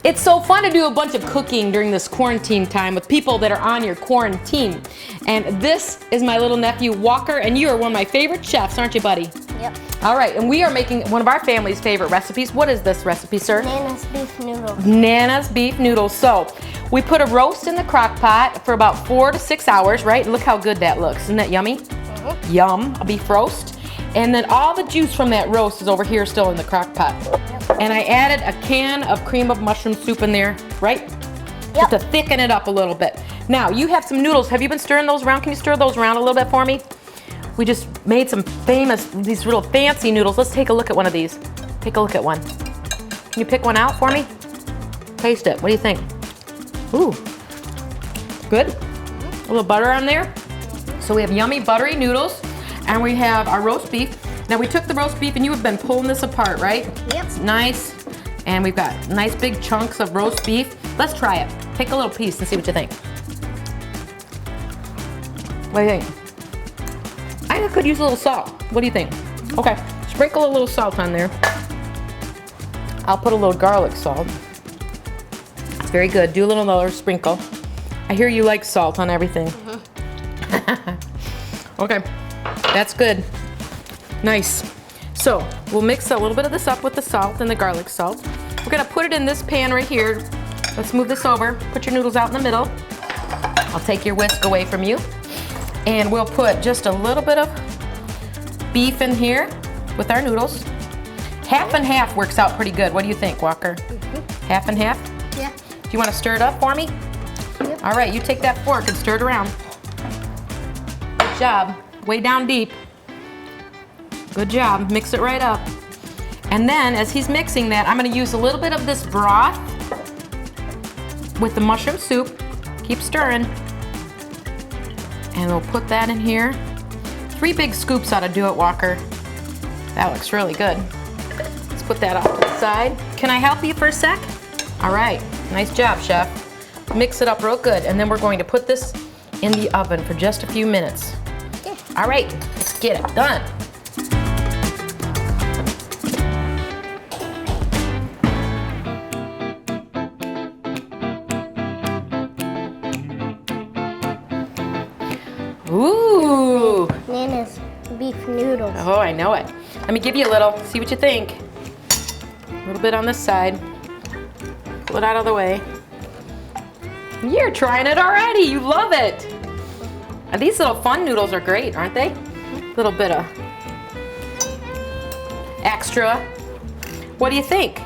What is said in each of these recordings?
It's so fun to do a bunch of cooking during this quarantine time with people that are on your quarantine. And this is my little nephew, Walker, and you are one of my favorite chefs, aren't you, buddy? Yep. All right, and we are making one of our family's favorite recipes. What is this recipe, sir? Nana's beef noodles. Nana's beef noodles. So, we put a roast in the crock pot for about 4 to 6 hours, right? Look how good that looks. Isn't that yummy? Mm-hmm. Yum, a beef roast. And then all the juice from that roast is over here still in the crock pot. Yep. And I added a can of cream of mushroom soup in there, right? Yep. Just to thicken it up a little bit. Now, you have some noodles. Have you been stirring those around? Can you stir those around a little bit for me? We just made some these real fancy noodles. Let's take a look at one of these. Take a look at one. Can you pick one out for me? Taste it. What do you think? Ooh, good. A little butter on there. So we have yummy buttery noodles, and we have our roast beef. Now we took the roast beef, and you have been pulling this apart, right? Yep. It's nice, and we've got nice big chunks of roast beef. Let's try it. Take a little piece and see what you think. What do you think? I could use a little salt. What do you think? Okay, sprinkle a little salt on there. I'll put a little garlic salt. It's very good. Do a little another sprinkle. I hear you like salt on everything. Okay, that's good. Nice. So we'll mix a little bit of this up with the salt and the garlic salt. We're gonna put it in this pan right here. Let's move this over. Put your noodles out in the middle. I'll take your whisk away from you. And we'll put just a little bit of beef in here with our noodles. Half and half works out pretty good. What do you think, Walker? Mm-hmm. Half and half? Yeah. Do you want to stir it up for me? Yep. All right, you take that fork and stir it around. Good job. Way down deep. Good job. Mix it right up. And then, as he's mixing that, I'm going to use a little bit of this broth with the mushroom soup. Keep stirring. And we'll put that in here. 3 big scoops ought to do it, Walker. That looks really good. Let's put that off to the side. Can I help you for a sec? All right, nice job, chef. Mix it up real good, and then we're going to put this in the oven for just a few minutes. Okay. All right, let's get it done. Ooh! Nana's beef noodles. Oh, I know it. Let me give you a little, see what you think. A little bit on this side. Pull it out of the way. You're trying it already, you love it. And these little fun noodles are great, aren't they? A little bit of extra. What do you think?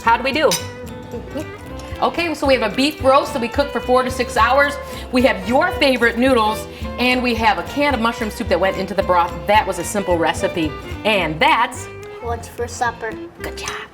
How do we do? Okay, so we have a beef roast that we cooked for 4 to 6 hours. We have your favorite noodles, and we have a can of mushroom soup that went into the broth. That was a simple recipe. And that's what's for supper. Good job.